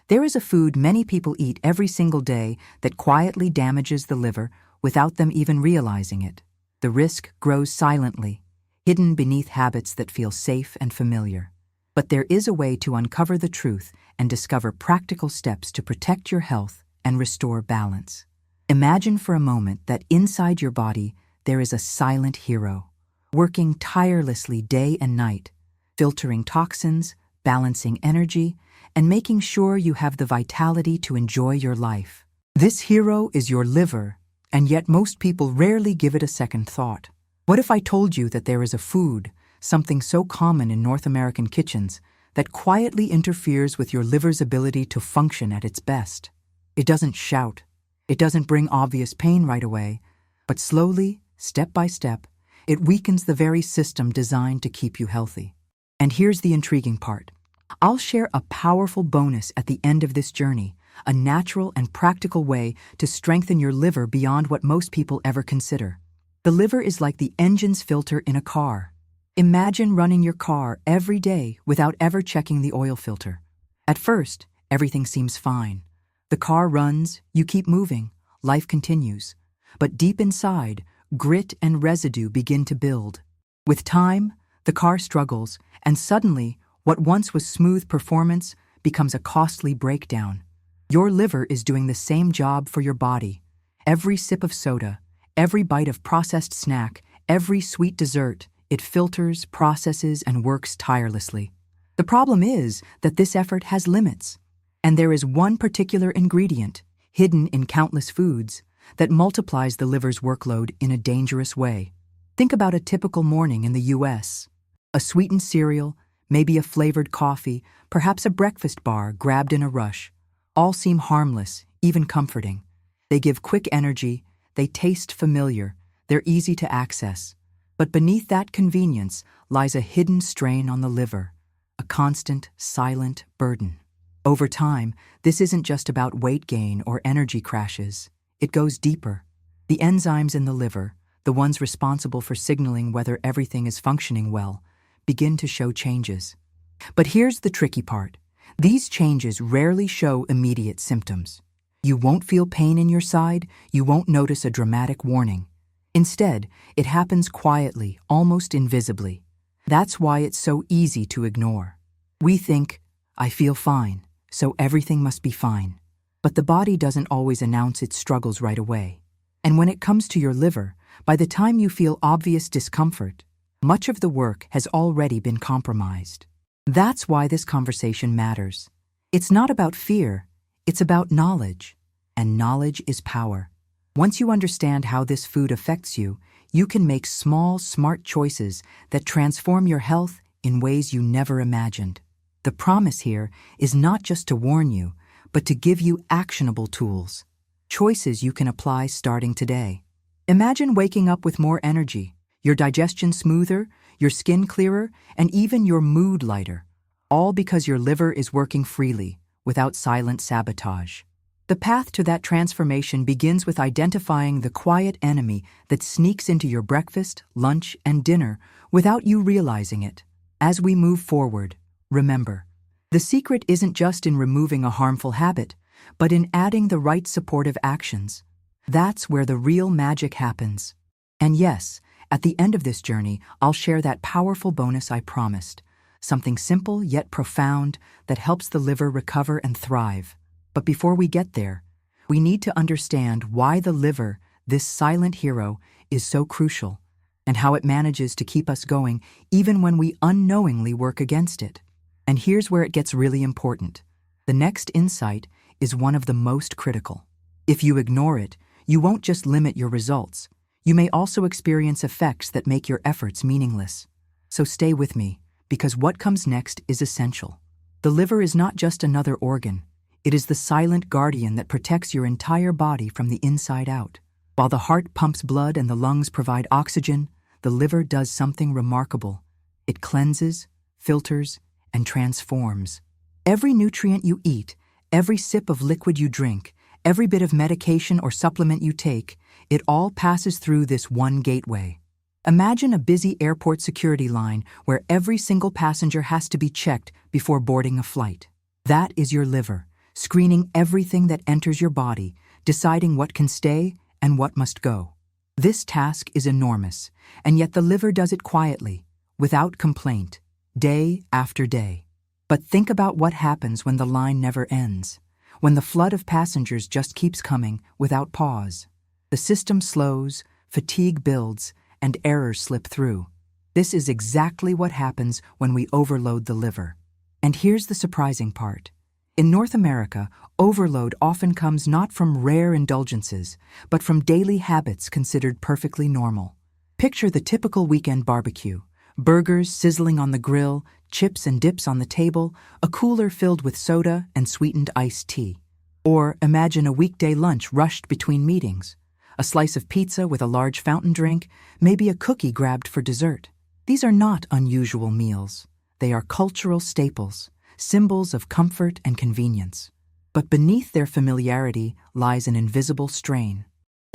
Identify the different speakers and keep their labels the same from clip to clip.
Speaker 1: There is a food many people eat every single day that quietly damages the liver without them even realizing it. The risk grows silently, hidden beneath habits that feel safe and familiar. But there is a way to uncover the truth and discover practical steps to protect your health and restore balance. Imagine for a moment that inside your body there is a silent hero, working tirelessly day and night, filtering toxins, balancing energy, and making sure you have the vitality to enjoy your life. This hero is your liver, and yet most people rarely give it a second thought. What if I told you that there is a food, something so common in North American kitchens, that quietly interferes with your liver's ability to function at its best? It doesn't shout. It doesn't bring obvious pain right away, but slowly, step by step, it weakens the very system designed to keep you healthy. And here's the intriguing part. I'll share a powerful bonus at the end of this journey, a natural and practical way to strengthen your liver beyond what most people ever consider. The liver is like the engine's filter in a car. Imagine running your car every day without ever checking the oil filter. At first, everything seems fine. The car runs, you keep moving, life continues. But deep inside, grit and residue begin to build. With time, the car struggles, and suddenly, what once was smooth performance becomes a costly breakdown. Your liver is doing the same job for your body. Every sip of soda, every bite of processed snack, every sweet dessert, it filters, processes, and works tirelessly. The problem is that this effort has limits. And there is one particular ingredient, hidden in countless foods, that multiplies the liver's workload in a dangerous way. Think about a typical morning in the US. A sweetened cereal, maybe a flavored coffee, perhaps a breakfast bar grabbed in a rush. All seem harmless, even comforting. They give quick energy, they taste familiar, they're easy to access. But beneath that convenience lies a hidden strain on the liver, a constant, silent burden. Over time, this isn't just about weight gain or energy crashes. It goes deeper. The enzymes in the liver, the ones responsible for signaling whether everything is functioning well, begin to show changes. But here's the tricky part. These changes rarely show immediate symptoms. You won't feel pain in your side, you won't notice a dramatic warning. Instead, it happens quietly, almost invisibly. That's why it's so easy to ignore. We think, I feel fine, so everything must be fine. But the body doesn't always announce its struggles right away. And when it comes to your liver, by the time you feel obvious discomfort, much of the work has already been compromised. That's why this conversation matters. It's not about fear, it's about knowledge. And knowledge is power. Once you understand how this food affects you, you can make small, smart choices that transform your health in ways you never imagined. The promise here is not just to warn you, but to give you actionable tools. Choices you can apply starting today. Imagine waking up with more energy, your digestion smoother, your skin clearer, and even your mood lighter, all because your liver is working freely, without silent sabotage. The path to that transformation begins with identifying the quiet enemy that sneaks into your breakfast, lunch, and dinner without you realizing it. As we move forward, remember, the secret isn't just in removing a harmful habit, but in adding the right supportive actions. That's where the real magic happens. And yes, at the end of this journey, I'll share that powerful bonus I promised, something simple yet profound that helps the liver recover and thrive. But before we get there, we need to understand why the liver, this silent hero, is so crucial, and how it manages to keep us going even when we unknowingly work against it. And here's where it gets really important. The next insight is one of the most critical. If you ignore it, you won't just limit your results. You may also experience effects that make your efforts meaningless. So stay with me, because what comes next is essential. The liver is not just another organ. It is the silent guardian that protects your entire body from the inside out. While the heart pumps blood and the lungs provide oxygen, the liver does something remarkable. It cleanses, filters, and transforms. Every nutrient you eat, every sip of liquid you drink, every bit of medication or supplement you take, it all passes through this one gateway. Imagine a busy airport security line where every single passenger has to be checked before boarding a flight. That is your liver, screening everything that enters your body, deciding what can stay and what must go. This task is enormous, and yet the liver does it quietly, without complaint, day after day. But think about what happens when the line never ends, when the flood of passengers just keeps coming without pause. The system slows, fatigue builds, and errors slip through. This is exactly what happens when we overload the liver. And here's the surprising part. In North America, overload often comes not from rare indulgences, but from daily habits considered perfectly normal. Picture the typical weekend barbecue: burgers sizzling on the grill, chips and dips on the table, a cooler filled with soda and sweetened iced tea. Or imagine a weekday lunch rushed between meetings: a slice of pizza with a large fountain drink, maybe a cookie grabbed for dessert. These are not unusual meals. They are cultural staples, symbols of comfort and convenience. But beneath their familiarity lies an invisible strain.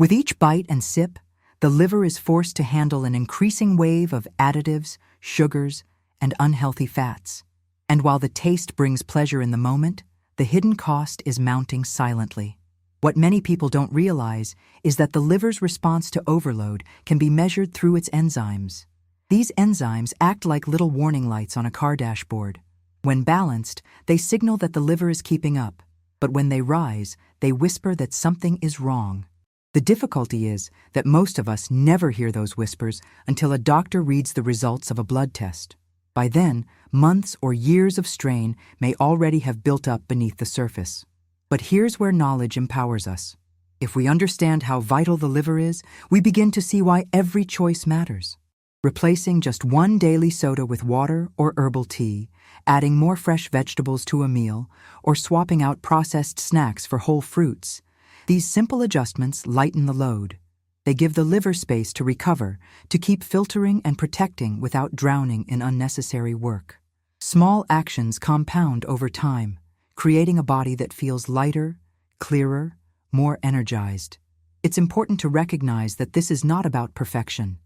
Speaker 1: With each bite and sip, the liver is forced to handle an increasing wave of additives, sugars, and unhealthy fats. And while the taste brings pleasure in the moment, the hidden cost is mounting silently. What many people don't realize is that the liver's response to overload can be measured through its enzymes. These enzymes act like little warning lights on a car dashboard. When balanced, they signal that the liver is keeping up, but when they rise, they whisper that something is wrong. The difficulty is that most of us never hear those whispers until a doctor reads the results of a blood test. By then, months or years of strain may already have built up beneath the surface. But here's where knowledge empowers us. If we understand how vital the liver is, we begin to see why every choice matters. Replacing just one daily soda with water or herbal tea, adding more fresh vegetables to a meal, or swapping out processed snacks for whole fruits. These simple adjustments lighten the load. They give the liver space to recover, to keep filtering and protecting without drowning in unnecessary work. Small actions compound over time, creating a body that feels lighter, clearer, more energized. It's important to recognize that this is not about perfection.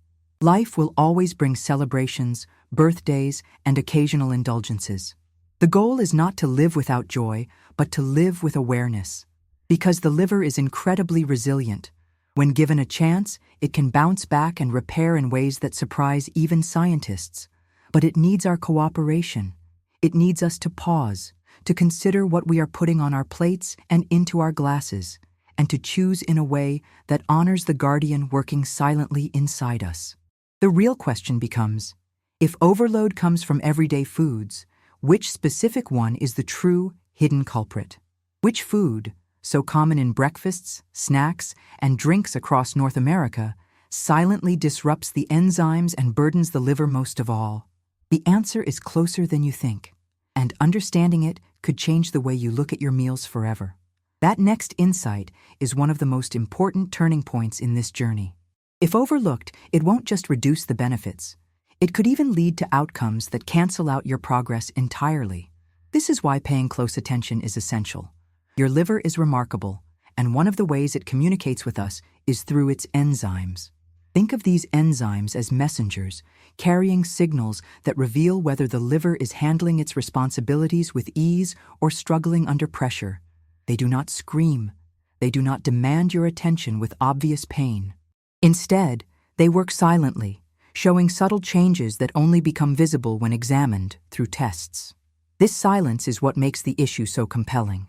Speaker 1: Life will always bring celebrations, birthdays, and occasional indulgences. The goal is not to live without joy, but to live with awareness. Because the liver is incredibly resilient. When given a chance, it can bounce back and repair in ways that surprise even scientists. But it needs our cooperation. It needs us to pause, to consider what we are putting on our plates and into our glasses, and to choose in a way that honors the guardian working silently inside us. The real question becomes, if overload comes from everyday foods, which specific one is the true, hidden culprit? Which food, so common in breakfasts, snacks, and drinks across North America, silently disrupts the enzymes and burdens the liver most of all? The answer is closer than you think, and understanding it could change the way you look at your meals forever. That next insight is one of the most important turning points in this journey. If overlooked, it won't just reduce the benefits. It could even lead to outcomes that cancel out your progress entirely. This is why paying close attention is essential. Your liver is remarkable, and one of the ways it communicates with us is through its enzymes. Think of these enzymes as messengers, carrying signals that reveal whether the liver is handling its responsibilities with ease or struggling under pressure. They do not scream. They do not demand your attention with obvious pain. Instead, they work silently, showing subtle changes that only become visible when examined through tests. This silence is what makes the issue so compelling.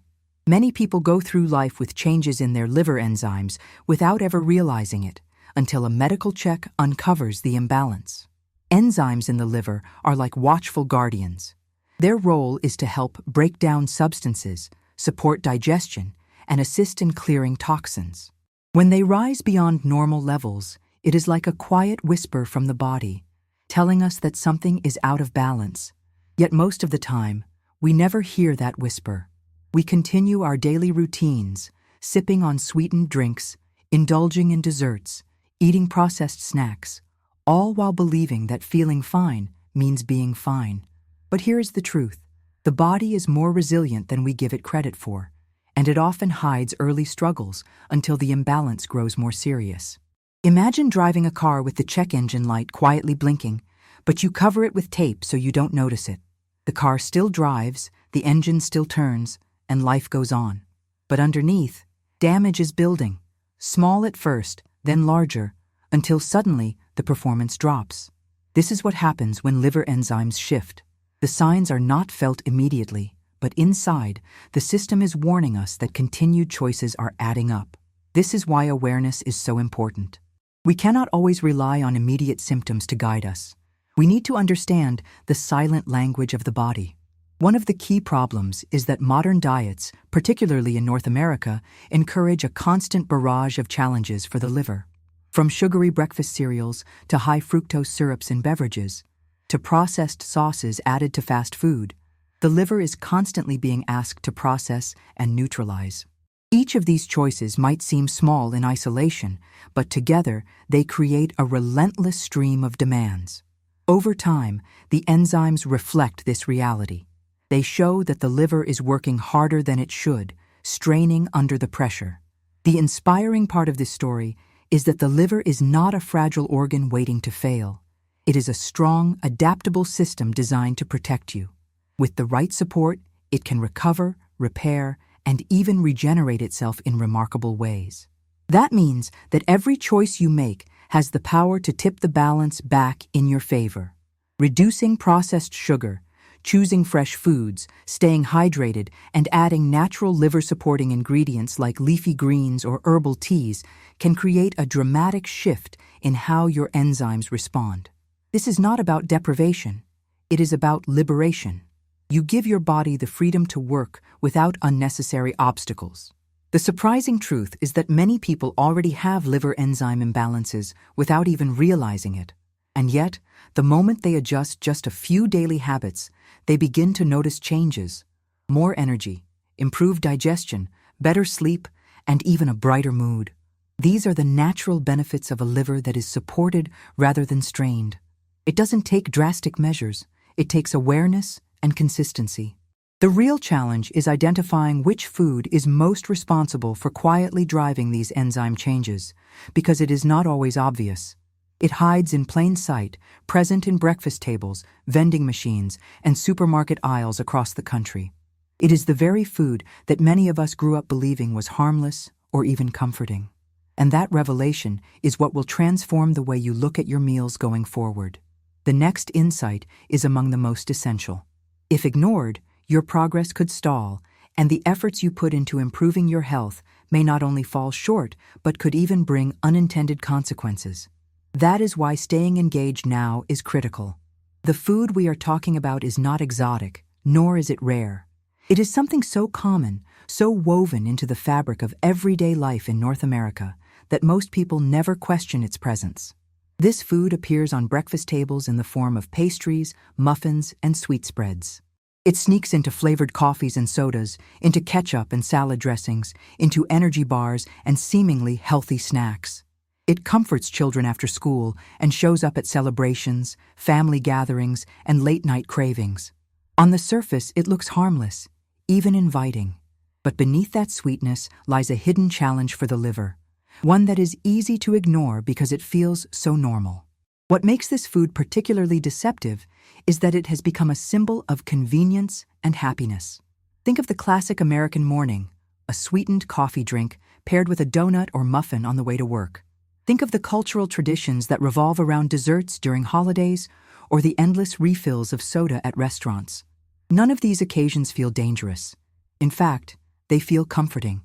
Speaker 1: Many people go through life with changes in their liver enzymes without ever realizing it, until a medical check uncovers the imbalance. Enzymes in the liver are like watchful guardians. Their role is to help break down substances, support digestion, and assist in clearing toxins. When they rise beyond normal levels, it is like a quiet whisper from the body, telling us that something is out of balance. Yet most of the time, we never hear that whisper. We continue our daily routines, sipping on sweetened drinks, indulging in desserts, eating processed snacks, all while believing that feeling fine means being fine. But here is the truth. The body is more resilient than we give it credit for, and it often hides early struggles until the imbalance grows more serious. Imagine driving a car with the check engine light quietly blinking, but you cover it with tape so you don't notice it. The car still drives, the engine still turns, and life goes on. But underneath, damage is building, small at first, then larger, until suddenly the performance drops. This is what happens when liver enzymes shift. The signs are not felt immediately, but inside, the system is warning us that continued choices are adding up. This is why awareness is so important. We cannot always rely on immediate symptoms to guide us. We need to understand the silent language of the body. One of the key problems is that modern diets, particularly in North America, encourage a constant barrage of challenges for the liver. From sugary breakfast cereals to high-fructose syrups in beverages, to processed sauces added to fast food, the liver is constantly being asked to process and neutralize. Each of these choices might seem small in isolation, but together they create a relentless stream of demands. Over time, the enzymes reflect this reality. They show that the liver is working harder than it should, straining under the pressure. The inspiring part of this story is that the liver is not a fragile organ waiting to fail. It is a strong, adaptable system designed to protect you. With the right support, it can recover, repair, and even regenerate itself in remarkable ways. That means that every choice you make has the power to tip the balance back in your favor. Reducing processed sugar, choosing fresh foods, staying hydrated, and adding natural liver-supporting ingredients like leafy greens or herbal teas can create a dramatic shift in how your enzymes respond. This is not about deprivation. It is about liberation. You give your body the freedom to work without unnecessary obstacles. The surprising truth is that many people already have liver enzyme imbalances without even realizing it. And yet, the moment they adjust just a few daily habits, they begin to notice changes: more energy, improved digestion, better sleep, and even a brighter mood. These are the natural benefits of a liver that is supported rather than strained. It doesn't take drastic measures. It takes awareness and consistency. The real challenge is identifying which food is most responsible for quietly driving these enzyme changes, because it is not always obvious. It hides in plain sight, present in breakfast tables, vending machines, and supermarket aisles across the country. It is the very food that many of us grew up believing was harmless or even comforting. And that revelation is what will transform the way you look at your meals going forward. The next insight is among the most essential. If ignored, your progress could stall, and the efforts you put into improving your health may not only fall short, but could even bring unintended consequences. That is why staying engaged now is critical. The food we are talking about is not exotic, nor is it rare. It is something so common, so woven into the fabric of everyday life in North America, that most people never question its presence. This food appears on breakfast tables in the form of pastries, muffins, and sweet spreads. It sneaks into flavored coffees and sodas, into ketchup and salad dressings, into energy bars and seemingly healthy snacks. It comforts children after school and shows up at celebrations, family gatherings, and late-night cravings. On the surface, it looks harmless, even inviting. But beneath that sweetness lies a hidden challenge for the liver, one that is easy to ignore because it feels so normal. What makes this food particularly deceptive is that it has become a symbol of convenience and happiness. Think of the classic American morning, a sweetened coffee drink paired with a donut or muffin on the way to work. Think of the cultural traditions that revolve around desserts during holidays or the endless refills of soda at restaurants. None of these occasions feel dangerous. In fact, they feel comforting.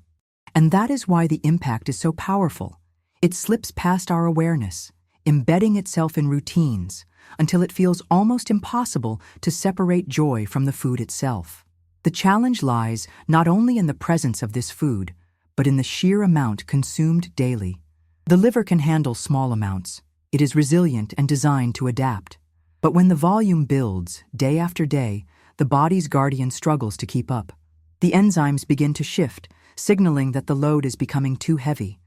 Speaker 1: And that is why the impact is so powerful. It slips past our awareness, embedding itself in routines until it feels almost impossible to separate joy from the food itself. The challenge lies not only in the presence of this food, but in the sheer amount consumed daily. The liver can handle small amounts. It is resilient and designed to adapt. But when the volume builds, day after day, the body's guardian struggles to keep up. The enzymes begin to shift, signaling that the load is becoming too heavy.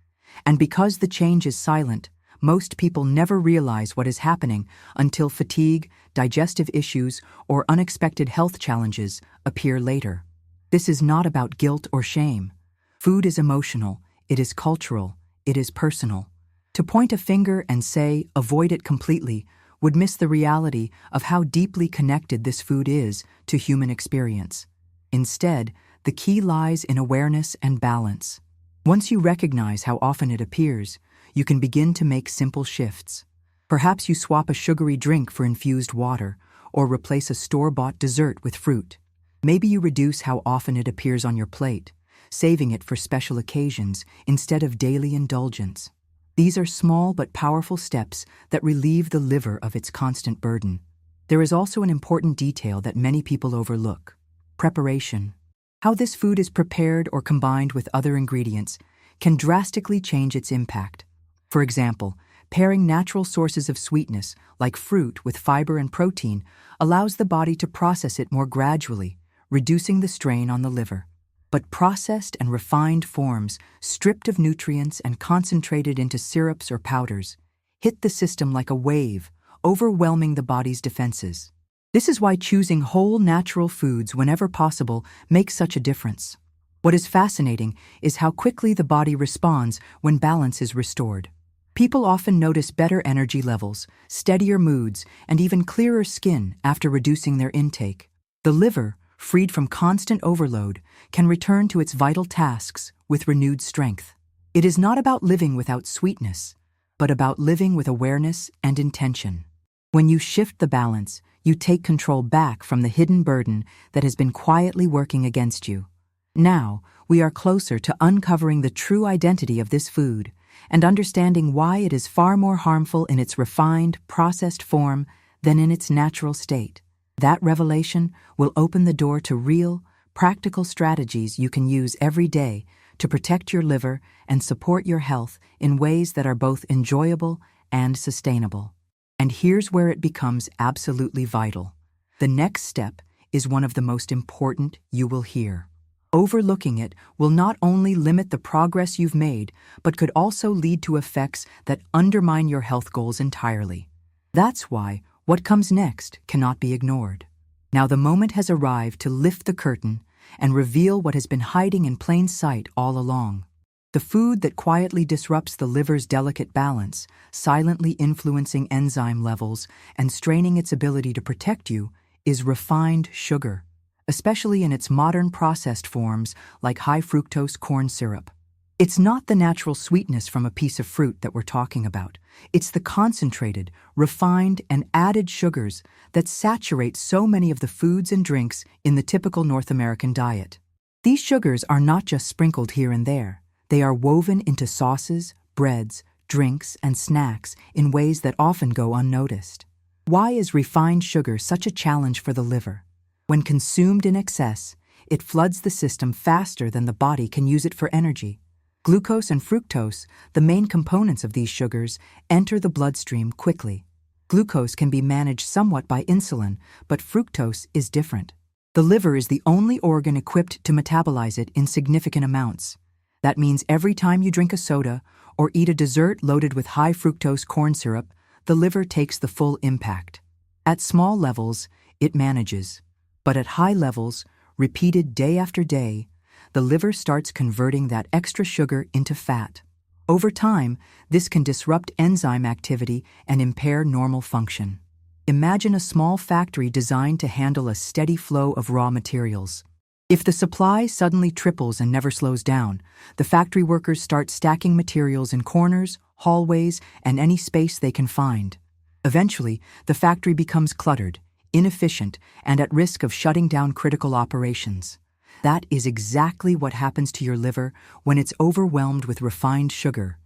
Speaker 1: And because the change is silent, most people never realize what is happening until fatigue, digestive issues, or unexpected health challenges appear later. This is not about guilt or shame. Food is emotional, it is cultural, it is personal. To point a finger and say, avoid it completely, would miss the reality of how deeply connected this food is to human experience. Instead, The key lies in awareness and balance. Once you recognize how often it appears, you can begin to make simple shifts. Perhaps you swap a sugary drink for infused water, or replace a store-bought dessert with fruit. Maybe you reduce how often it appears on your plate, saving it for special occasions instead of daily indulgence. These are small but powerful steps that relieve the liver of its constant burden. There is also an important detail that many people overlook: preparation. How this food is prepared or combined with other ingredients can drastically change its impact. For example, pairing natural sources of sweetness, like fruit, with fiber and protein allows the body to process it more gradually, reducing the strain on the liver. But processed and refined forms, stripped of nutrients and concentrated into syrups or powders, hit the system like a wave, overwhelming the body's defenses. This is why choosing whole natural foods whenever possible makes such a difference. What is fascinating is how quickly the body responds when balance is restored. People often notice better energy levels, steadier moods, and even clearer skin after reducing their intake. The liver, freed from constant overload, can return to its vital tasks with renewed strength. It is not about living without sweetness, but about living with awareness and intention. When you shift the balance, you take control back from the hidden burden that has been quietly working against you. Now, we are closer to uncovering the true identity of this food and understanding why it is far more harmful in its refined, processed form than in its natural state. That revelation will open the door to real, practical strategies you can use every day to protect your liver and support your health in ways that are both enjoyable and sustainable. And here's where it becomes absolutely vital. The next step is one of the most important you will hear. Overlooking it will not only limit the progress you've made, but could also lead to effects that undermine your health goals entirely. That's why what comes next cannot be ignored. Now the moment has arrived to lift the curtain and reveal what has been hiding in plain sight all along. The food that quietly disrupts the liver's delicate balance, silently influencing enzyme levels and straining its ability to protect you, is refined sugar, especially in its modern processed forms like high-fructose corn syrup. It's not the natural sweetness from a piece of fruit that we're talking about. It's the concentrated, refined, and added sugars that saturate so many of the foods and drinks in the typical North American diet. These sugars are not just sprinkled here and there. They are woven into sauces, breads, drinks, and snacks in ways that often go unnoticed. Why is refined sugar such a challenge for the liver? When consumed in excess, it floods the system faster than the body can use it for energy. Glucose and fructose, the main components of these sugars, enter the bloodstream quickly. Glucose can be managed somewhat by insulin, but fructose is different. The liver is the only organ equipped to metabolize it in significant amounts. That means every time you drink a soda or eat a dessert loaded with high-fructose corn syrup, the liver takes the full impact. At small levels, it manages. But at high levels, repeated day after day, the liver starts converting that extra sugar into fat. Over time, this can disrupt enzyme activity and impair normal function. Imagine a small factory designed to handle a steady flow of raw materials. If the supply suddenly triples and never slows down, the factory workers start stacking materials in corners, hallways, and any space they can find. Eventually, the factory becomes cluttered, inefficient, and at risk of shutting down critical operations. That is exactly what happens to your liver when it's overwhelmed with refined sugar.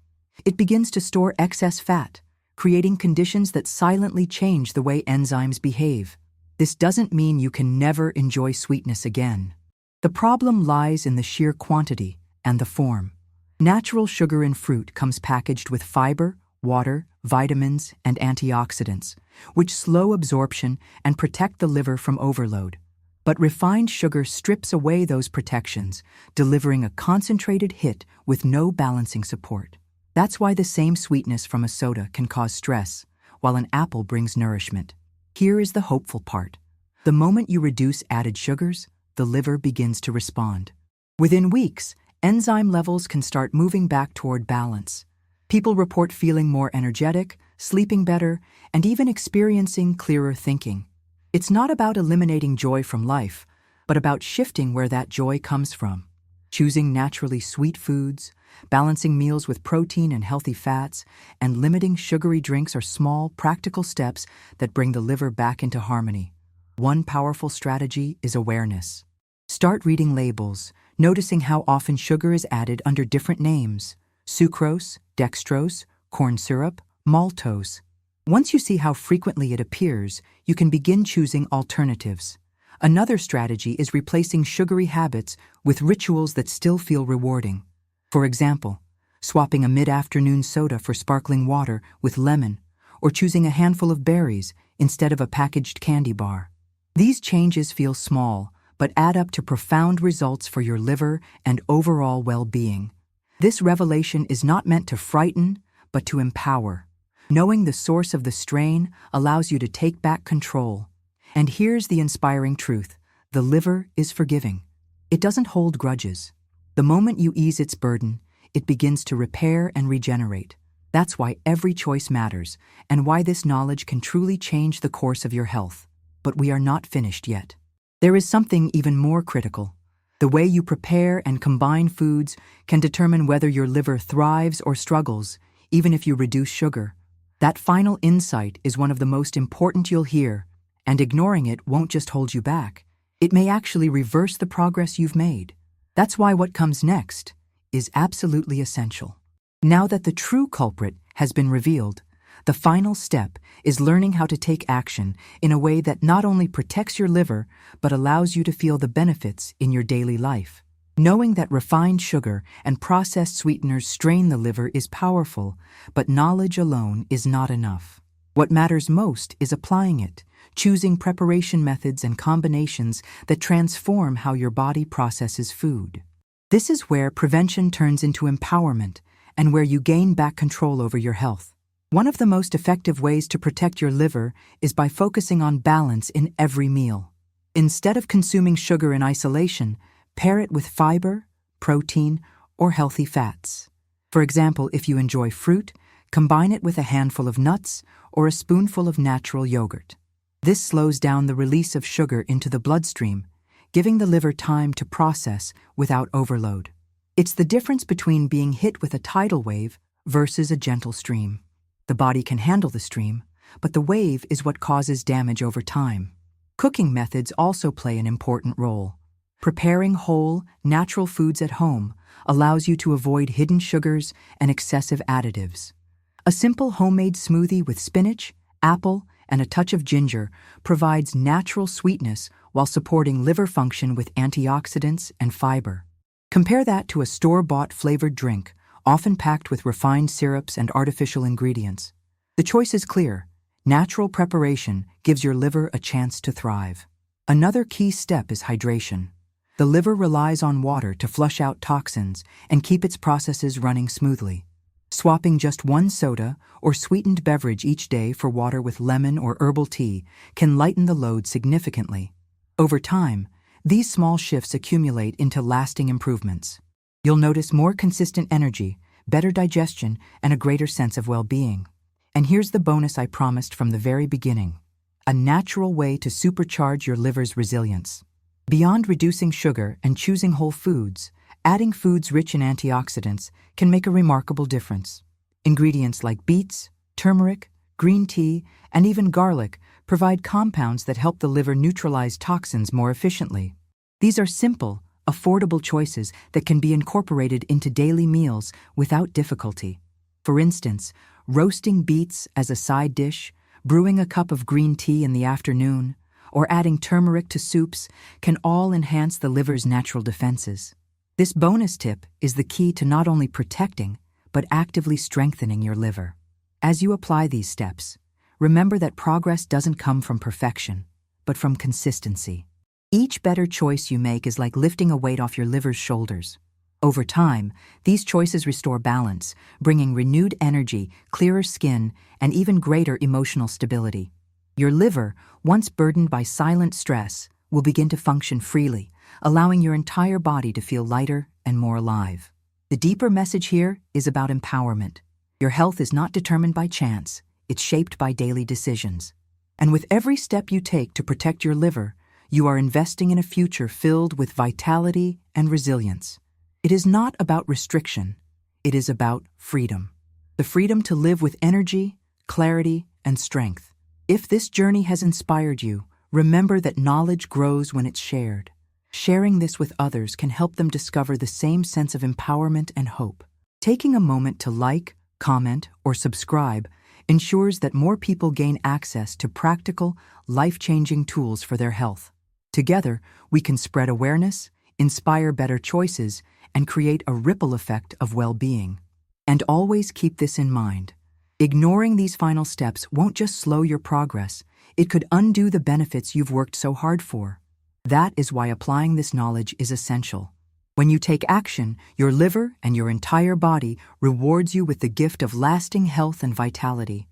Speaker 1: It begins to store excess fat, creating conditions that silently change the way enzymes behave. This doesn't mean you can never enjoy sweetness again. The problem lies in the sheer quantity and the form. Natural sugar in fruit comes packaged with fiber, water, vitamins, and antioxidants, which slow absorption and protect the liver from overload. But refined sugar strips away those protections, delivering a concentrated hit with no balancing support. That's why the same sweetness from a soda can cause stress, while an apple brings nourishment. Here is the hopeful part. The moment you reduce added sugars, the liver begins to respond. Within weeks, enzyme levels can start moving back toward balance. People report feeling more energetic, sleeping better, and even experiencing clearer thinking. It's not about eliminating joy from life, but about shifting where that joy comes from. Choosing naturally sweet foods, balancing meals with protein and healthy fats, and limiting sugary drinks are small, practical steps that bring the liver back into harmony. One powerful strategy is awareness. Start reading labels, noticing how often sugar is added under different names: sucrose, dextrose, corn syrup, maltose. Once you see how frequently it appears, you can begin choosing alternatives. Another strategy is replacing sugary habits with rituals that still feel rewarding. For example, swapping a mid-afternoon soda for sparkling water with lemon, or choosing a handful of berries instead of a packaged candy bar. These changes feel small, but add up to profound results for your liver and overall well-being. This revelation is not meant to frighten, but to empower. Knowing the source of the strain allows you to take back control. And here's the inspiring truth: the liver is forgiving. It doesn't hold grudges. The moment you ease its burden, it begins to repair and regenerate. That's why every choice matters, and why this knowledge can truly change the course of your health. But we are not finished yet. There is something even more critical. The way you prepare and combine foods can determine whether your liver thrives or struggles, even if you reduce sugar. That final insight is one of the most important you'll hear, and ignoring it won't just hold you back. It may actually reverse the progress you've made. That's why what comes next is absolutely essential. Now that the true culprit has been revealed, the final step is learning how to take action in a way that not only protects your liver, but allows you to feel the benefits in your daily life. Knowing that refined sugar and processed sweeteners strain the liver is powerful, but knowledge alone is not enough. What matters most is applying it, choosing preparation methods and combinations that transform how your body processes food. This is where prevention turns into empowerment and where you gain back control over your health. One of the most effective ways to protect your liver is by focusing on balance in every meal. Instead of consuming sugar in isolation, pair it with fiber, protein, or healthy fats. For example, if you enjoy fruit, combine it with a handful of nuts or a spoonful of natural yogurt. This slows down the release of sugar into the bloodstream, giving the liver time to process without overload. It's the difference between being hit with a tidal wave versus a gentle stream. The body can handle the stream, but the wave is what causes damage over time. Cooking methods also play an important role. Preparing whole, natural foods at home allows you to avoid hidden sugars and excessive additives. A simple homemade smoothie with spinach, apple, and a touch of ginger provides natural sweetness while supporting liver function with antioxidants and fiber. Compare that to a store-bought flavored drink, often packed with refined syrups and artificial ingredients. The choice is clear. Natural preparation gives your liver a chance to thrive. Another key step is hydration. The liver relies on water to flush out toxins and keep its processes running smoothly. Swapping just one soda or sweetened beverage each day for water with lemon or herbal tea can lighten the load significantly. Over time, these small shifts accumulate into lasting improvements. You'll notice more consistent energy, better digestion, and a greater sense of well-being. And here's the bonus I promised from the very beginning: a natural way to supercharge your liver's resilience. Beyond reducing sugar and choosing whole foods, adding foods rich in antioxidants can make a remarkable difference. Ingredients like beets, turmeric, green tea, and even garlic provide compounds that help the liver neutralize toxins more efficiently. These are simple, affordable choices that can be incorporated into daily meals without difficulty. For instance, roasting beets as a side dish, brewing a cup of green tea in the afternoon, or adding turmeric to soups can all enhance the liver's natural defenses. This bonus tip is the key to not only protecting, but actively strengthening your liver. As you apply these steps, remember that progress doesn't come from perfection, but from consistency. Each better choice you make is like lifting a weight off your liver's shoulders. Over time, these choices restore balance, bringing renewed energy, clearer skin, and even greater emotional stability. Your liver, once burdened by silent stress, will begin to function freely, allowing your entire body to feel lighter and more alive. The deeper message here is about empowerment. Your health is not determined by chance, it's shaped by daily decisions. And with every step you take to protect your liver, you are investing in a future filled with vitality and resilience. It is not about restriction. It is about freedom. The freedom to live with energy, clarity, and strength. If this journey has inspired you, remember that knowledge grows when it's shared. Sharing this with others can help them discover the same sense of empowerment and hope. Taking a moment to like, comment, or subscribe ensures that more people gain access to practical, life-changing tools for their health. Together, we can spread awareness, inspire better choices, and create a ripple effect of well-being. And always keep this in mind. Ignoring these final steps won't just slow your progress, it could undo the benefits you've worked so hard for. That is why applying this knowledge is essential. When you take action, your liver and your entire body rewards you with the gift of lasting health and vitality.